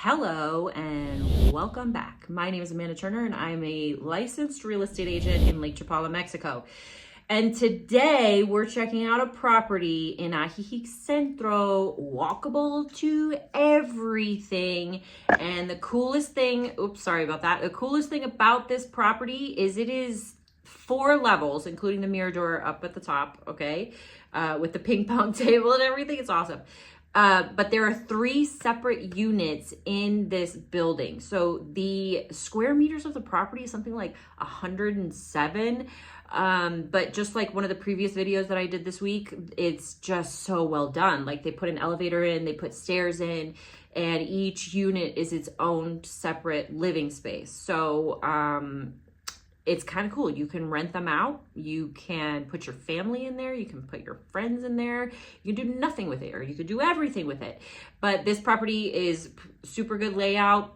Hello and welcome back. My name is Amanda Turner and I'm a licensed real estate agent in Lake Chapala, Mexico. And today we're checking out a property in Ajijic Centro, walkable to everything. And the coolest thing, the coolest thing about this property is it is 4 levels, including the Mirador up at the top, okay? With the ping pong table and everything, it's awesome. But there are 3 separate units in this building. So the square meters of the property is something like 107. But just like one of the previous videos that I did this week, it's just so well done. Like they put an elevator in, they put stairs in, and each unit is its own separate living space. So, it's kind of cool. You can rent them out. You can put your family in there. You can put your friends in there. You can do nothing with it, or you could do everything with it. But this property is super good layout.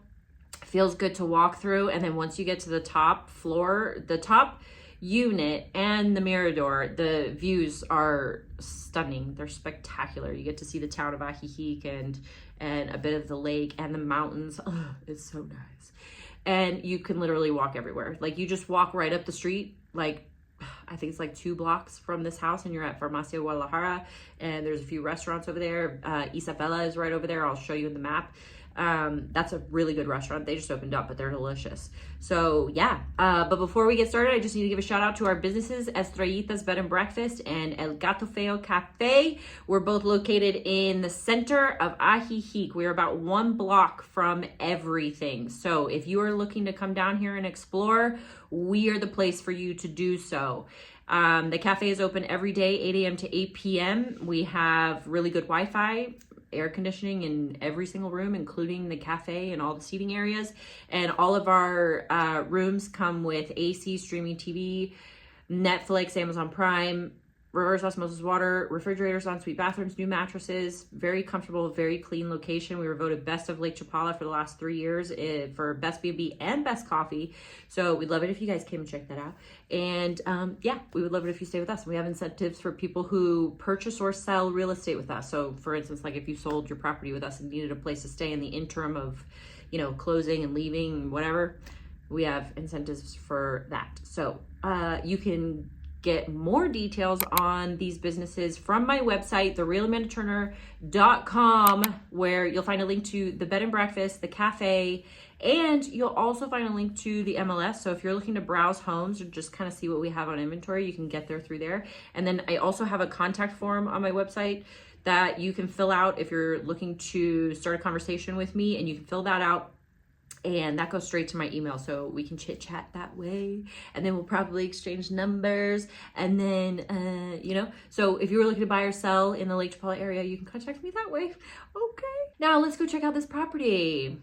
Feels good to walk through. And then once you get to the top floor, the top unit and the Mirador, the views are stunning. They're spectacular. You get to see the town of Ajijic and a bit of the lake and the mountains. Oh, it's so nice. And you can literally walk everywhere. Like you just walk right up the street, like I think it's like 2 blocks from this house, and you're at Farmacia Guadalajara, and there's a few restaurants over there. Isabella is right over there. I'll show you in the map. That's a really good restaurant. They just opened up, but they're delicious. So yeah, but before we get started, I just need to give a shout out to our businesses, Estrellita's Bed and Breakfast and El Gato Feo Cafe. We're both located in the center of Ajijic. We're about 1 block from everything. So if you are looking to come down here and explore, we are the place for you to do so. The cafe is open every day, 8 a.m. to 8 p.m. We have really good Wi-Fi, air conditioning in every single room, including the cafe and all the seating areas. And all of our rooms come with AC, streaming TV, Netflix, Amazon Prime, reverse osmosis water, refrigerators, ensuite bathrooms, new mattresses, very comfortable, very clean location. We were voted best of Lake Chapala for the last 3 years for best B&B and best coffee. So we'd love it if you guys came and check that out. And yeah, we would love it if you stay with us. We have incentives for people who purchase or sell real estate with us. So for instance, like if you sold your property with us and needed a place to stay in the interim of, you know, closing and leaving, whatever, we have incentives for that. So you can get more details on these businesses from my website, therealamandaturner.com, where you'll find a link to the bed and breakfast, the cafe, and you'll also find a link to the MLS. So if you're looking to browse homes or just kind of see what we have on inventory, you can get there through there. And then I also have a contact form on my website that you can fill out if you're looking to start a conversation with me, and you can fill that out. And that goes straight to my email, so we can chit chat that way. And then we'll probably exchange numbers. And then, you know, so if you were looking to buy or sell in the Lake Chapala area, you can contact me that way. Okay. Now let's go check out this property.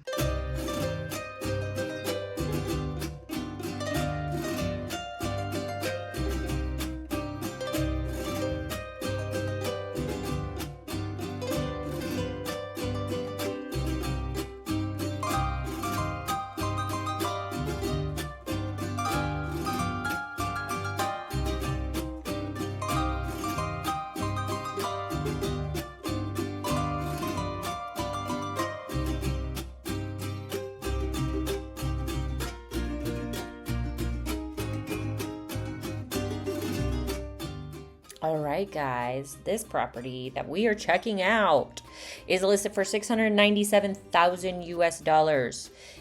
All right, guys, this property that we are checking out is listed for $697,000 US.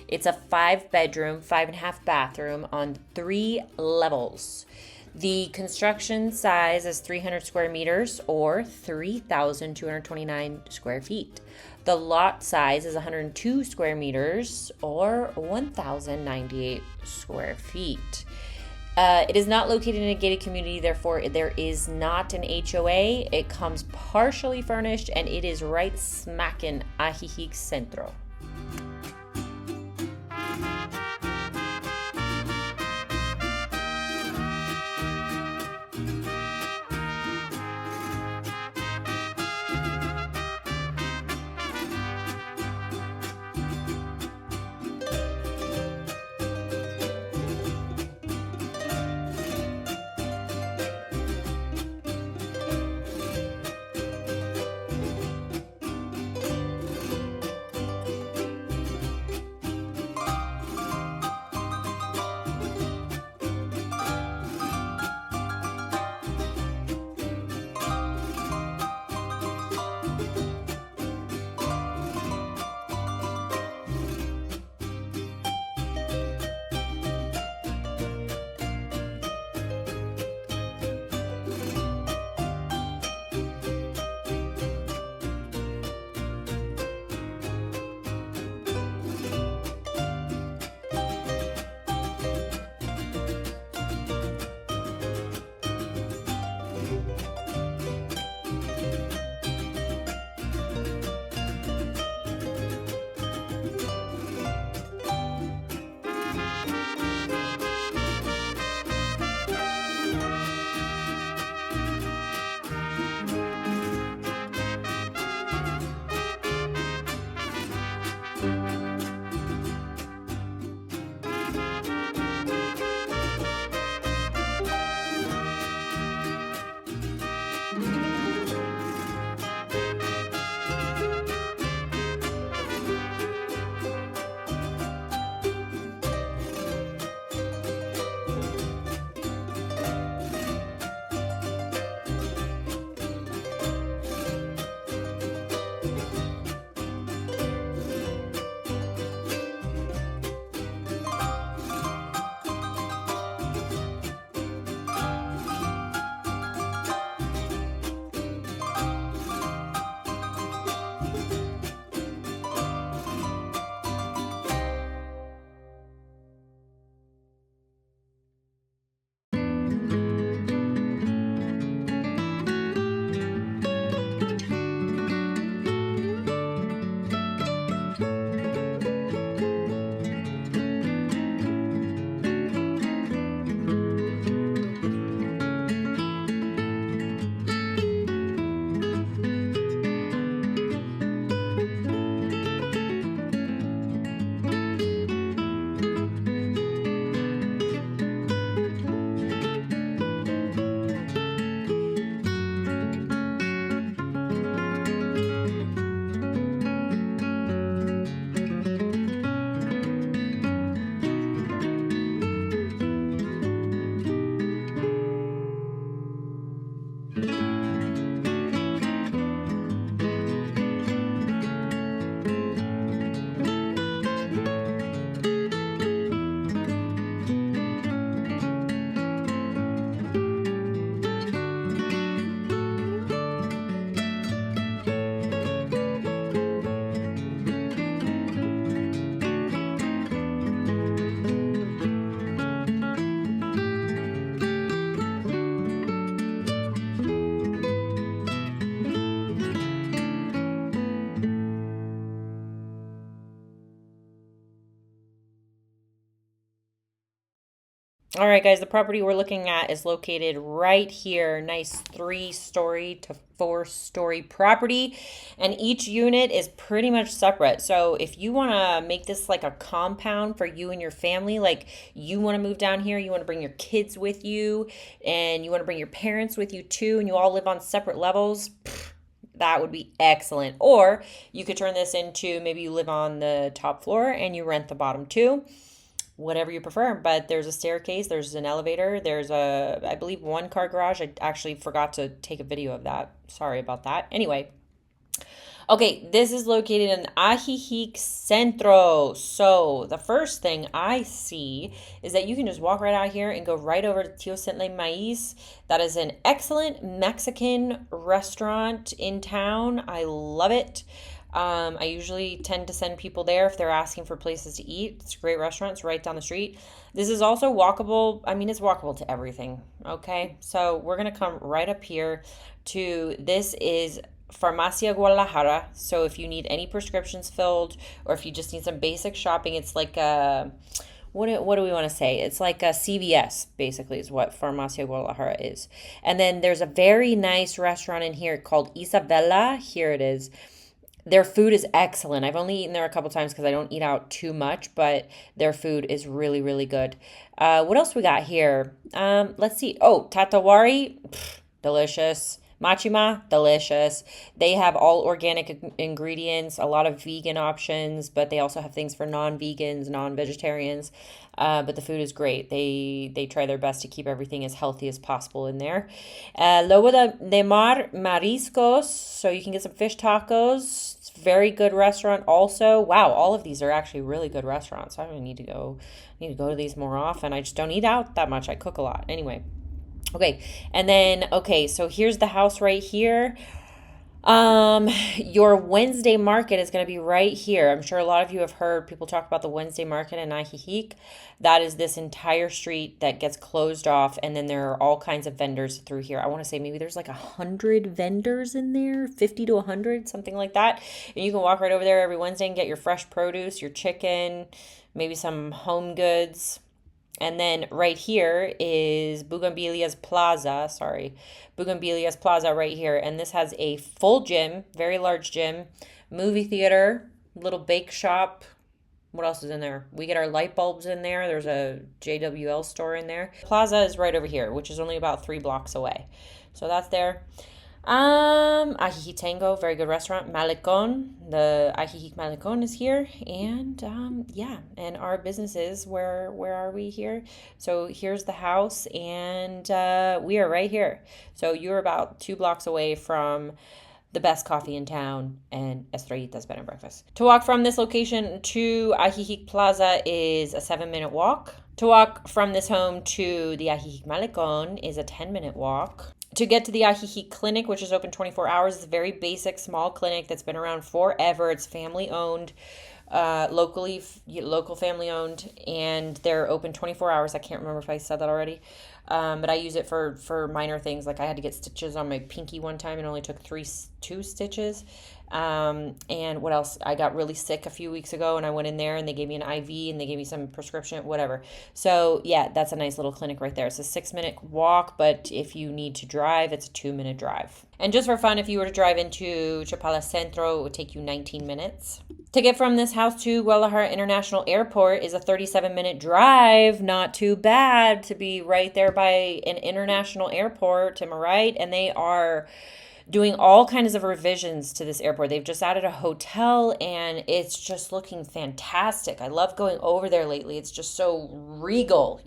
It's a 5-bedroom, 5.5 bathroom on 3 levels. The construction size is 300 square meters or 3,229 square feet. The lot size is 102 square meters or 1,098 square feet. It is not located in a gated community, therefore there is not an HOA. It comes partially furnished, and it is right smack in Ajijic Centro. All right, guys, the property we're looking at is located right here. Nice 3-story to 4-story property. And each unit is pretty much separate. So if you want to make this like a compound for you and your family, like you want to move down here, you want to bring your kids with you, and you want to bring your parents with you too, and you all live on separate levels, that would be excellent. Or you could turn this into, maybe you live on the top floor and you rent the bottom two, whatever you prefer. But there's a staircase, there's an elevator, there's a, I believe, 1-car garage. I actually forgot to take a video of that. Sorry about that. Anyway, okay, this is located in Ajijic Centro. So the first thing I see is that you can just walk right out here and go right over to Tío Centle Maíz. That is an excellent Mexican restaurant in town. I love it. I usually tend to send people there if they're asking for places to eat. It's a great restaurant. It's right down the street. This is also walkable. I mean, it's walkable to everything. Okay, so we're going to come right up here to, this is Farmacia Guadalajara. So if you need any prescriptions filled, or if you just need some basic shopping, it's like a, what do we want to say? It's like a CVS, basically, is what Farmacia Guadalajara is. And then there's a very nice restaurant in here called Isabella. Here it is. Their food is excellent. I've only eaten there a couple times because I don't eat out too much, but their food is really, really good. What else we got here? Let's see. Oh, tatawari, delicious. Machima, delicious. They have all organic ingredients, a lot of vegan options, but they also have things for non-vegans, non-vegetarians. But the food is great. They try their best to keep everything as healthy as possible in there. Lobo de Mar Mariscos, so you can get some fish tacos. It's a very good restaurant also. Wow, all of these are actually really good restaurants. I don't need to go to these more often. I just don't eat out that much. I cook a lot. Anyway. Okay, and then, okay, so here's the house right here. Your Wednesday market is going to be right here. I'm sure a lot of you have heard people talk about the Wednesday market in Ajijic. That is this entire street that gets closed off, and then there are all kinds of vendors through here. I want to say maybe there's like 100 vendors in there, 50 to 100, something like that. And you can walk right over there every Wednesday and get your fresh produce, your chicken, maybe some home goods. And then right here is Bugambilia's Plaza right here. And this has a full gym, very large gym, movie theater, little bake shop. What else is in there? We get our light bulbs in there. There's a JWL store in there. Plaza is right over here, which is only about 3 blocks away. So that's there. Ajijic Tango, very good restaurant. Malecon, the Ajijic Malecon is here, and yeah, and our businesses. Where are we here? So here's the house, and we are right here. So you're about 2 blocks away from the best coffee in town and Estrellita's bed and breakfast. To walk from this location to Ajijic Plaza is a 7-minute walk. To walk from this home to the Ajijic Malecon is a 10-minute walk. To get to the Ajijic Clinic, which is open 24 hours, it's a very basic, small clinic that's been around forever. It's family owned, local family owned, and they're open 24 hours. I can't remember if I said that already, but I use it for minor things. Like I had to get stitches on my pinky one time and only took 2 stitches. And what else? I got really sick a few weeks ago and I went in there and they gave me an IV and they gave me some prescription, whatever. So yeah, that's a nice little clinic right there. It's a 6-minute walk, but if you need to drive, it's a 2-minute drive. And just for fun, if you were to drive into Chapala Centro, it would take you 19 minutes. To get from this house to Guadalajara International Airport is a 37-minute drive. Not too bad to be right there by an international airport, am I right? And they are doing all kinds of revisions to this airport. They've just added a hotel and it's just looking fantastic. I love going over there lately. It's just so regal,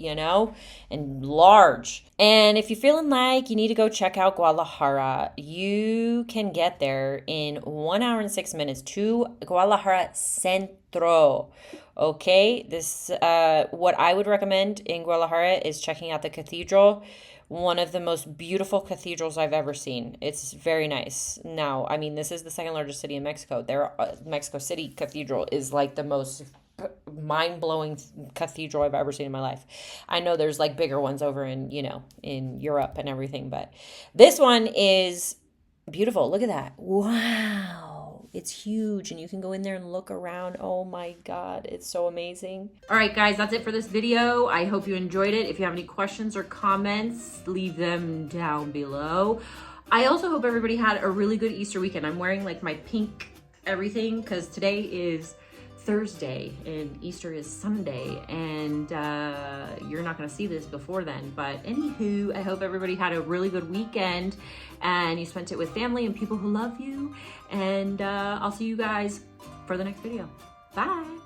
and large. And if you're feeling like you need to go check out Guadalajara, you can get there in 1 hour and 6 minutes to Guadalajara Centro. Okay, this what I would recommend in Guadalajara is checking out the cathedral. One of the most beautiful cathedrals I've ever seen. It's very nice. Now, I mean, this is the second largest city in Mexico. Mexico City Cathedral is like the most mind-blowing cathedral I've ever seen in my life. I know there's like bigger ones over in, in Europe and everything, but this one is beautiful. Look at that. Wow. It's huge and you can go in there and look around. Oh my God, it's so amazing. All right, guys, that's it for this video. I hope you enjoyed it. If you have any questions or comments, leave them down below. I also hope everybody had a really good Easter weekend. I'm wearing like my pink everything because today is Thursday and Easter is Sunday, and you're not gonna see this before then, but anywho, I hope everybody had a really good weekend and you spent it with family and people who love you, and I'll see you guys for the next video. Bye.